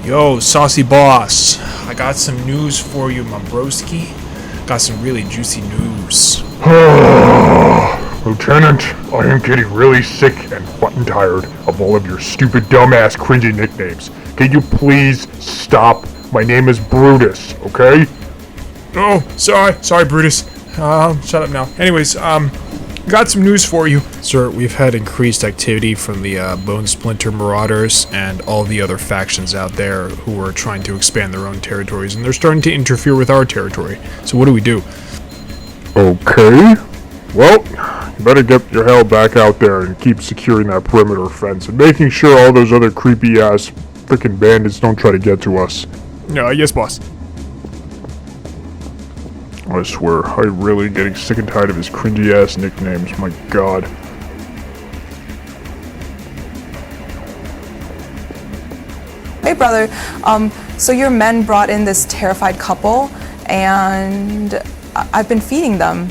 Yo, saucy boss. I got some news for you, my broski. Got some really juicy news. Lieutenant, I am getting really sick and fucking tired of all of your stupid, dumbass, cringy nicknames. Can you please stop? My name is Brutus, okay? Oh, sorry, Brutus. Shut up now. Anyways, got some news for you. Sir, we've had increased activity from the Bone Splinter Marauders and all the other factions out there who are trying to expand their own territories, and they're starting to interfere with our territory. So what do we do? Okay. Well, you better get your hell back out there and keep securing that perimeter fence and making sure all those other creepy-ass frickin' bandits don't try to get to us. Yes, boss. I swear, I'm really getting sick and tired of his cringy-ass nicknames, my god. Hey brother, so your men brought in this terrified couple, and I've been feeding them.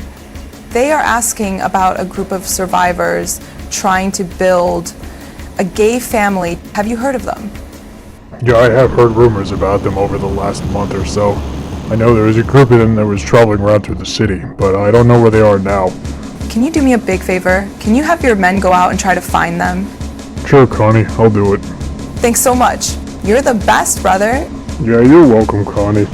They are asking about a group of survivors trying to build a gay family. Have you heard of them? Yeah, I have heard rumors about them over the last month or so. I know there was a group of them that was traveling around through the city, but I don't know where they are now. Can you do me a big favor? Can you have your men go out and try to find them? Sure, Connie, I'll do it. Thanks so much. You're the best, brother. Yeah, you're welcome, Connie.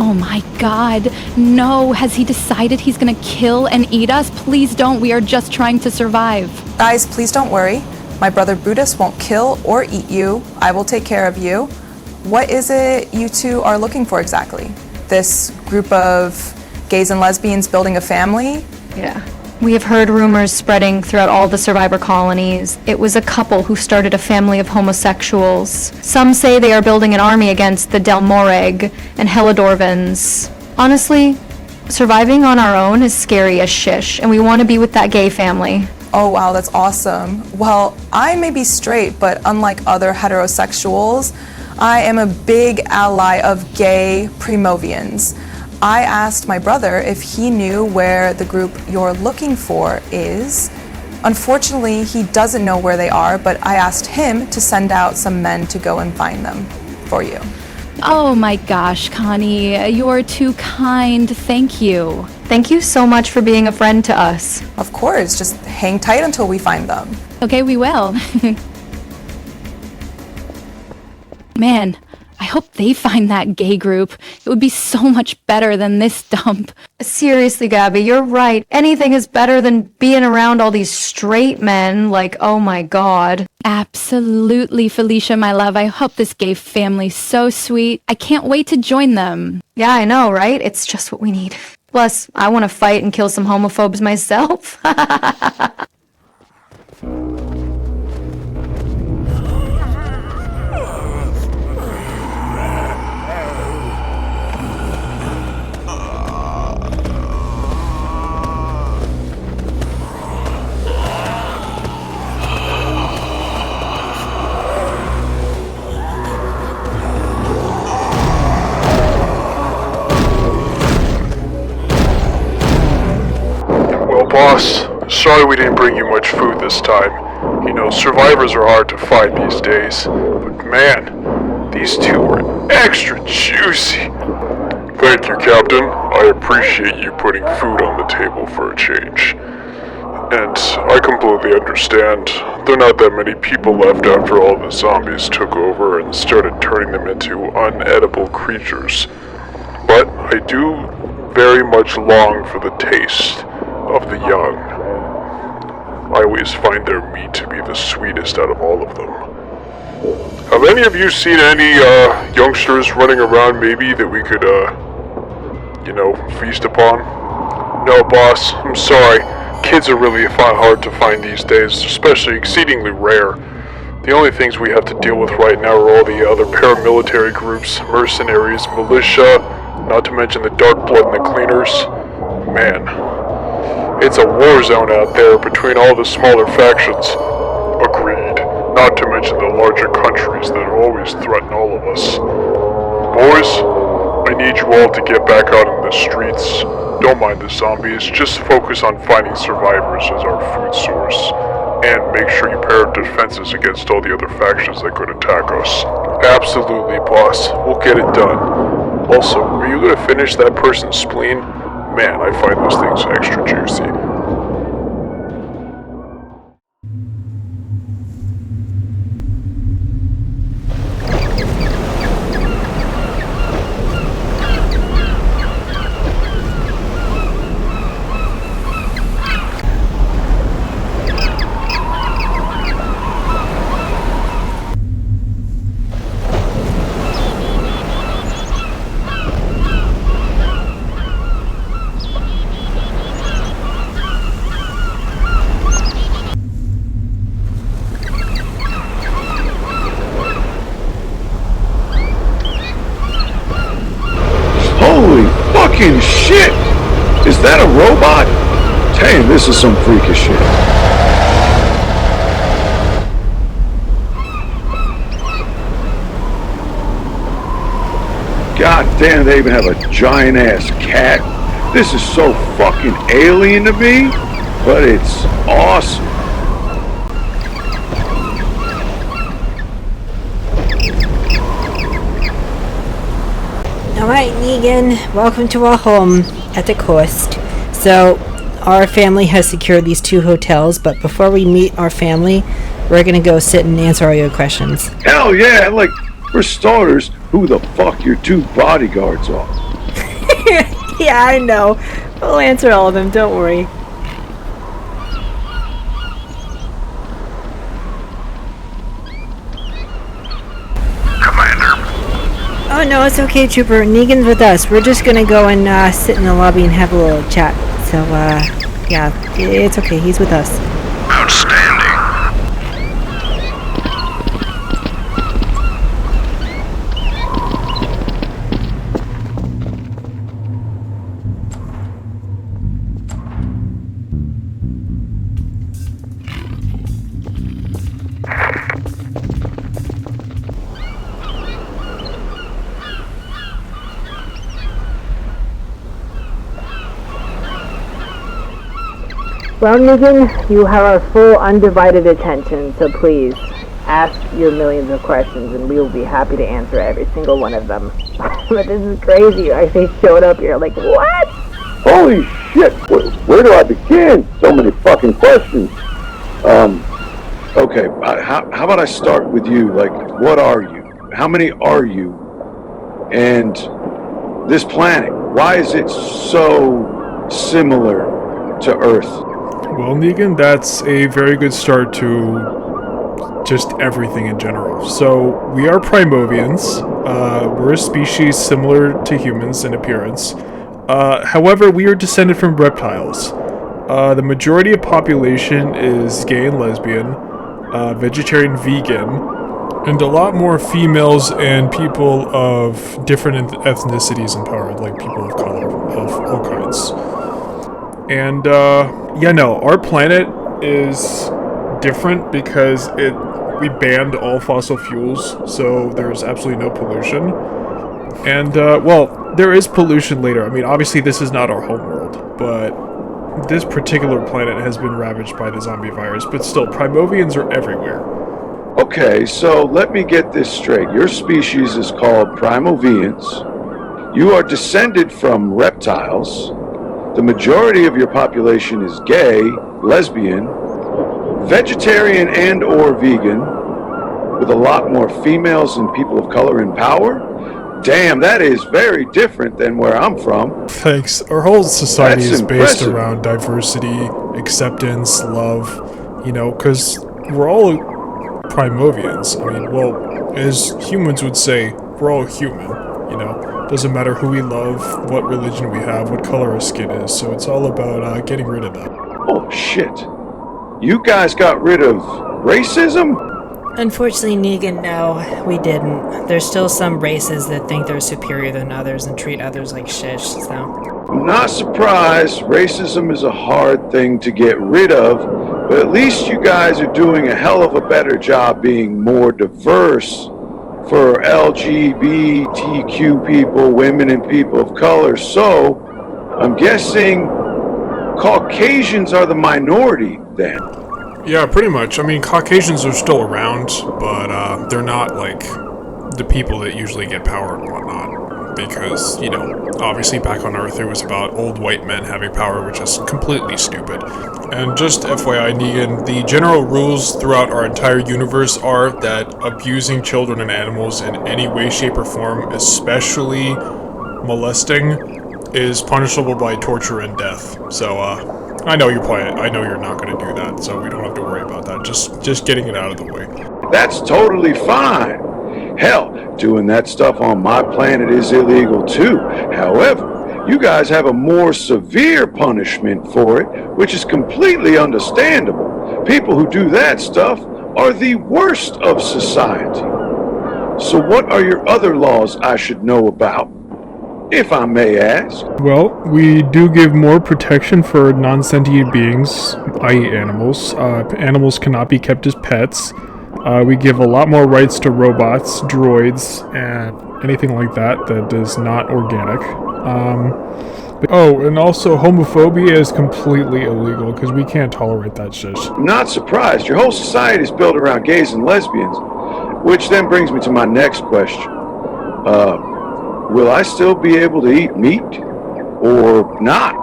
Oh my god, no. Has he decided he's gonna kill and eat us? Please don't, we are just trying to survive. Guys, please don't worry. My brother Brutus won't kill or eat you. I will take care of you. What is it you two are looking for exactly? This group of gays and lesbians building a family? Yeah. We have heard rumors spreading throughout all the survivor colonies. It was a couple who started a family of homosexuals. Some say they are building an army against the Delmorrag and Helidorvans. Honestly, surviving on our own is scary as shish, and we want to be with that gay family. Oh wow, that's awesome. Well, I may be straight, but unlike other heterosexuals, I am a big ally of gay Primovians. I asked my brother if he knew where the group you're looking for is. Unfortunately, he doesn't know where they are, but I asked him to send out some men to go and find them for you. Oh my gosh, Connie, you're too kind. Thank you. Thank you so much for being a friend to us. Of course, just hang tight until we find them. Okay, we will. Man, I hope they find that gay group. It would be so much better than this dump. Seriously, Gabby, you're right. Anything is better than being around all these straight men, like, oh my god. Absolutely, Felicia, my love. I hope this gay family's so sweet. I can't wait to join them. Yeah, I know, right? It's just what we need. Plus, I want to fight and kill some homophobes myself. Boss, sorry we didn't bring you much food this time. You know, survivors are hard to find these days. But man, these two were extra juicy. Thank you, Captain. I appreciate you putting food on the table for a change. And I completely understand. There are not that many people left after all the zombies took over and started turning them into unedible creatures. But I do very much long for the taste of the young. I always find their meat to be the sweetest out of all of them. Have any of you seen any youngsters running around maybe that we could feast upon? No, boss, I'm sorry. Kids are really hard to find these days, especially exceedingly rare. The only things we have to deal with right now are all the other paramilitary groups, mercenaries, militia, not to mention the dark blood and the cleaners. Man, it's a war zone out there between all the smaller factions. Agreed. Not to mention the larger countries that always threaten all of us. Boys, I need you all to get back out in the streets. Don't mind the zombies, just focus on finding survivors as our food source. And make sure you pair our defenses against all the other factions that could attack us. Absolutely, boss. We'll get it done. Also, are you gonna finish that person's spleen? Man, I find those things extra juicy. Holy fucking shit! Is that a robot? Damn, this is some freakish shit. God damn, they even have a giant ass cat. This is so fucking alien to me, but it's awesome. Alright, Negan, welcome to our home at the coast. So, our family has secured these 2 hotels, but before we meet our family, we're gonna go sit and answer all your questions. Hell yeah, like, for starters, who the fuck your 2 bodyguards are? Yeah, I know. We'll answer all of them, don't worry. Oh no, it's okay, Trooper. Negan's with us. We're just gonna go and sit in the lobby and have a little chat. So, yeah, it's okay. He's with us. Outstanding. Well, Negan, you have our full undivided attention, so please, ask your millions of questions and we will be happy to answer every single one of them. But this is crazy, you actually showed up here like, what? Holy shit, where do I begin? So many fucking questions. Okay, how about I start with you? Like, what are you? How many are you? And this planet, why is it so similar to Earth? Well, Negan, that's a very good start to just everything in general. So, we are Primovians. We're a species similar to humans in appearance. However, we are descended from reptiles. The majority of population is gay and lesbian, vegetarian, vegan, and a lot more females and people of different ethnicities in power, like people of color, of all kinds. And, yeah, no, our planet is different because we banned all fossil fuels, so there's absolutely no pollution. And, well, there is pollution later. I mean, obviously this is not our home world, but this particular planet has been ravaged by the zombie virus, but still, Primovians are everywhere. Okay, so let me get this straight. Your species is called Primovians. You are descended from reptiles. The majority of your population is gay, lesbian, vegetarian and or vegan, with a lot more females and people of color in power. Damn, that is very different than where I'm from. Thanks. Our whole society That's is based impressive. around diversity, acceptance, love, you know, because we're all Primovians. I mean, well, as humans would say, we're all human, you know. Doesn't matter who we love, what religion we have, what color our skin is, so it's all about getting rid of that. Oh shit. You guys got rid of racism? Unfortunately, Negan, no, we didn't. There's still some races that think they're superior than others and treat others like shish, so... I'm not surprised. Racism is a hard thing to get rid of, but at least you guys are doing a hell of a better job being more diverse for LGBTQ people, women and people of color. So, I'm guessing Caucasians are the minority then. Yeah, pretty much. I mean, Caucasians are still around, but they're not like the people that usually get power and whatnot. Because, you know, obviously back on Earth it was about old white men having power, which is completely stupid. And just FYI, Negan, the general rules throughout our entire universe are that abusing children and animals in any way, shape, or form, especially molesting, is punishable by torture and death. So, I know you're not going to do that, so we don't have to worry about that. Just getting it out of the way. That's totally fine. Hell, doing that stuff on my planet is illegal too. However, you guys have a more severe punishment for it, which is completely understandable. People who do that stuff are the worst of society. So what are your other laws I should know about, if I may ask? Well, we do give more protection for non-sentient beings, i.e. animals. Animals cannot be kept as pets. We give a lot more rights to robots, droids, and anything like that that is not organic. And also homophobia is completely illegal because we can't tolerate that shit. Not surprised. Your whole society is built around gays and lesbians, which then brings me to my next question. Will I still be able to eat meat or not?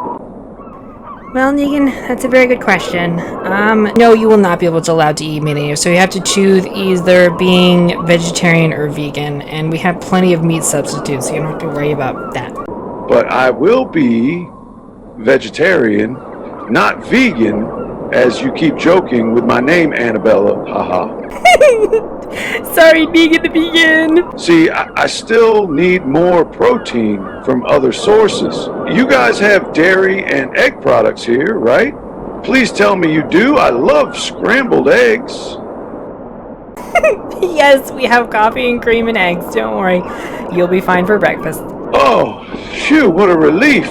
Well, Negan, that's a very good question. No, you will not be able to allow to eat meat, so you have to choose either being vegetarian or vegan, and we have plenty of meat substitutes, so you don't have to worry about that. But I will be vegetarian, not vegan, as you keep joking with my name, Annabella. Haha. Sorry, Negan the vegan. See, I still need more protein from other sources. You guys have dairy and egg products here, right? Please tell me you do. I love scrambled eggs. Yes, we have coffee and cream and eggs. Don't worry. You'll be fine for breakfast. Oh, phew, what a relief.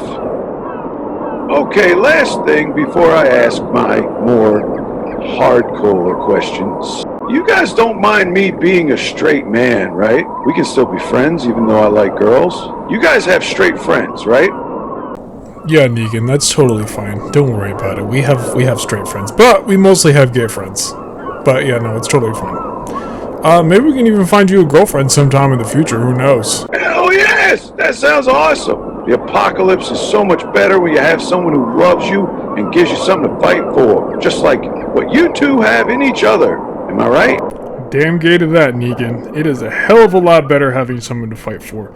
Okay, last thing before I ask my more hardcore questions. You guys don't mind me being a straight man, right? We can still be friends even though I like girls. You guys have straight friends, right? Yeah, Negan, that's totally fine. Don't worry about it. We have straight friends, but we mostly have gay friends. But yeah, no, it's totally fine. Maybe we can even find you a girlfriend sometime in the future. Who knows? Hell yes! That sounds awesome. The apocalypse is so much better when you have someone who loves you and gives you something to fight for. Just like what you two have in each other. Am I right? Damn gay to that, Negan. It is a hell of a lot better having someone to fight for.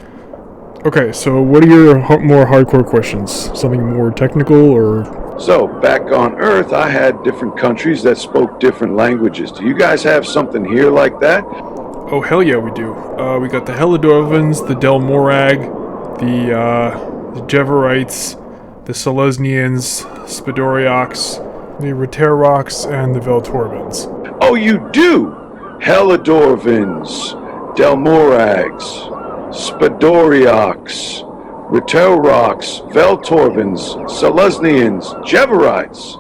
Okay, so what are your more hardcore questions? Something more technical, or...? So, back on Earth, I had different countries that spoke different languages. Do you guys have something here like that? Oh, hell yeah, we do. We got the Helidorvans, the Delmorrag, the Jeverites, the Selesnians, Spidoriox, the Roterarox, and the Veltorbans. Oh, you do? Helidorvans, Delmorrags, Spidoriox, Roterarox, Veltorbans, Selesnians, Jeverites.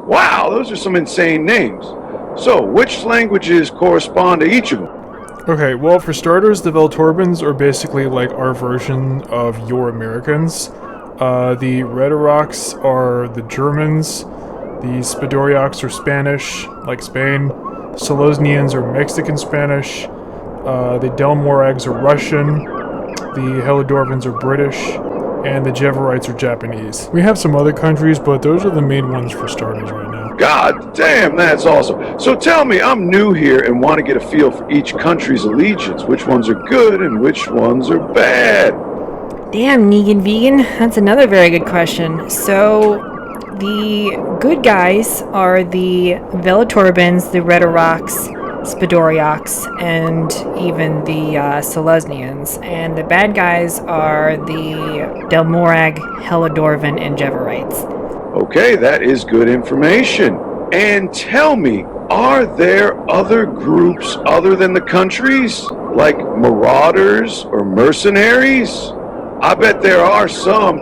Wow, those are some insane names. So, which languages correspond to each of them? Okay, well, for starters, the Veltorbans are basically like our version of your Americans. The Roterarox are the Germans. The Spidoriox are Spanish, like Spain. The Selesnians are Mexican Spanish. The Delmorrags are Russian. The Helidorvans are British. And the Jeverites are Japanese. We have some other countries, but those are the main ones for starters right now. God damn, that's awesome. So tell me, I'm new here and want to get a feel for each country's allegiance. Which ones are good and which ones are bad? Damn, Negan vegan. That's another very good question. So, the good guys are the Veltorbans, the Roterarox, Spidoriox, and even the Selesnians. And the bad guys are the Delmorrag, Helidorvan, and Jeverites. Okay, that is good information. And tell me, are there other groups other than the countries? Like marauders or mercenaries? I bet there are some.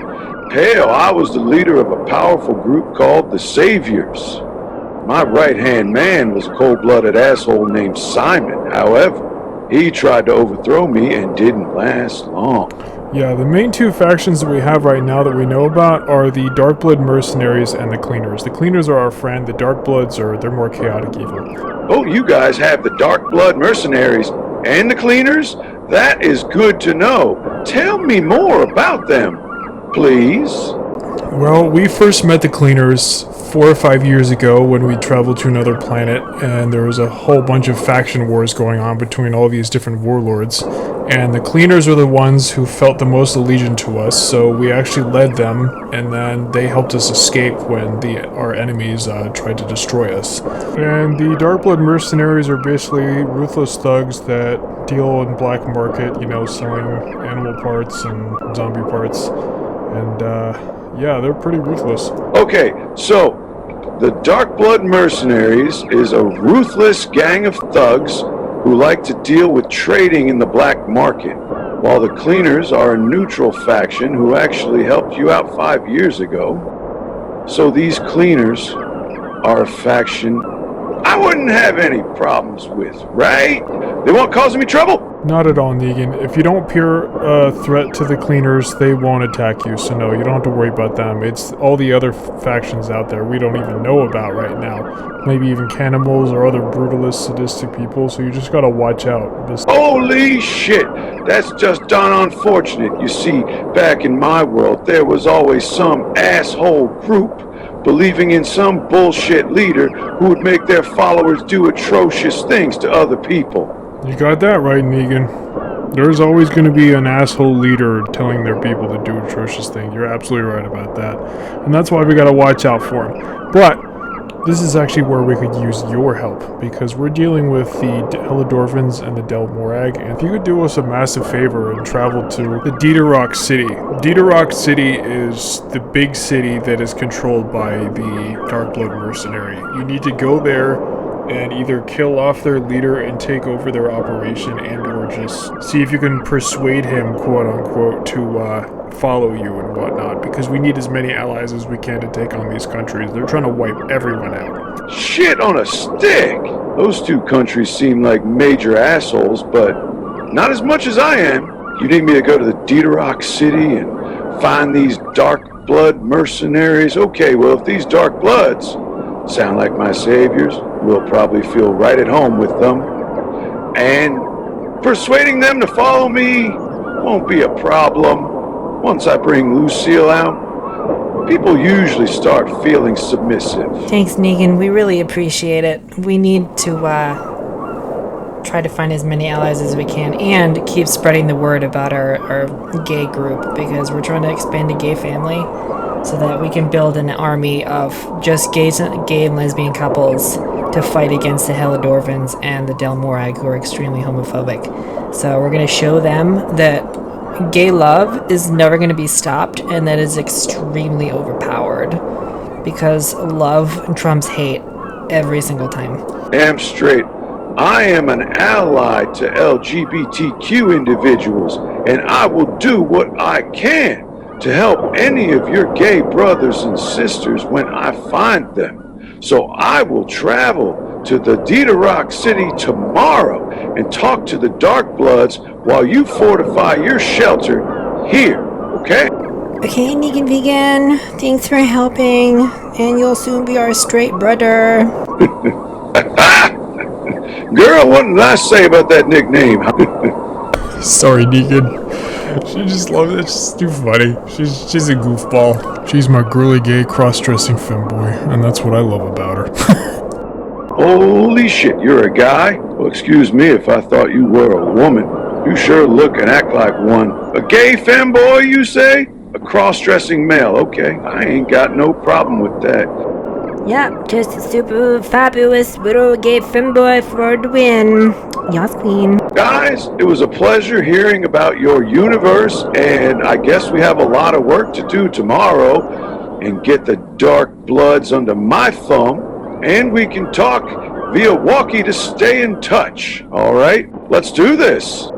Hell, I was the leader of a powerful group called the Saviors. My right-hand man was a cold-blooded asshole named Simon. However, he tried to overthrow me and didn't last long. Yeah, the main two factions that we have right now that we know about are the Darkblood mercenaries and the Cleaners. The Cleaners are our friend, the Darkbloods they're more chaotic evil. Oh, you guys have the Dark Blood mercenaries and the Cleaners? That is good to know. Tell me more about them, please. Well, we first met the Cleaners 4 or 5 years ago when we traveled to another planet, and there was a whole bunch of faction wars going on between all these different warlords. And the Cleaners were the ones who felt the most allegiant to us, so we actually led them, and then they helped us escape when our enemies tried to destroy us. And the Darkblood mercenaries are basically ruthless thugs that deal in black market, selling animal parts and zombie parts. And, yeah, they're pretty ruthless. Okay, so the Dark Blood Mercenaries is a ruthless gang of thugs who like to deal with trading in the black market, while the Cleaners are a neutral faction who actually helped you out 5 years ago. So these Cleaners are a faction I wouldn't have any problems with, right? They won't cause me trouble? Not at all, Negan. If you don't appear a threat to the Cleaners, they won't attack you, so no, you don't have to worry about them. It's all the other factions out there we don't even know about right now. Maybe even cannibals or other brutalist, sadistic people, so you just gotta watch out. Holy shit! That's just darn unfortunate. You see, back in my world, there was always some asshole group believing in some bullshit leader who would make their followers do atrocious things to other people. You got that right, Negan. There's always going to be an asshole leader telling their people to do atrocious things. You're absolutely right about that. And that's why we got to watch out for them. But this is actually where we could use your help, because we're dealing with the Helidorvans and the Delmorrag, and if you could do us a massive favor and travel to the Delmorrag City. Delmorrag City is the big city that is controlled by the Darkblood mercenary. You need to go there and either kill off their leader and take over their operation, and or just see if you can persuade him, quote unquote, to follow you and whatnot, because we need as many allies as we can to take on these countries. They're trying to wipe everyone out. Shit on a stick! Those two countries seem like major assholes, but not as much as I am. You need me to go to the Delmorrag City and find these Dark Blood mercenaries? Okay, well, if these Dark Bloods sound like my saviors, we'll probably feel right at home with them. And persuading them to follow me won't be a problem. Once I bring Lucille out, people usually start feeling submissive. Thanks, Negan. We really appreciate it. We need to try to find as many allies as we can and keep spreading the word about our gay group, because we're trying to expand the gay family so that we can build an army of just gay and lesbian couples to fight against the Helidorvans and the Delmorrag, who are extremely homophobic. So we're going to show them that gay love is never going to be stopped, and that is extremely overpowered, because love trumps hate every single time. Damn straight. I am an ally to LGBTQ individuals, and I will do what I can to help any of your gay brothers and sisters when I find them. So I will travel to the Delmorrag City tomorrow and talk to the Dark Bloods while you fortify your shelter here, okay? Okay, Negan Vegan, thanks for helping, and you'll soon be our straight brother. Girl, what did I say about that nickname? Sorry, Negan. She just loves it. It's just too funny. She's a goofball. She's my girly gay cross-dressing femboy, and that's what I love about her. Holy shit, you're a guy? Well, excuse me if I thought you were a woman. You sure look and act like one. A gay femboy, you say? A cross-dressing male, okay. I ain't got no problem with that. Yep, just a super fabulous little gay femboy for the win. Yas, queen. Guys, it was a pleasure hearing about your universe, and I guess we have a lot of work to do tomorrow and get the Dark Bloods under my thumb, and we can talk via walkie to stay in touch. All right, let's do this.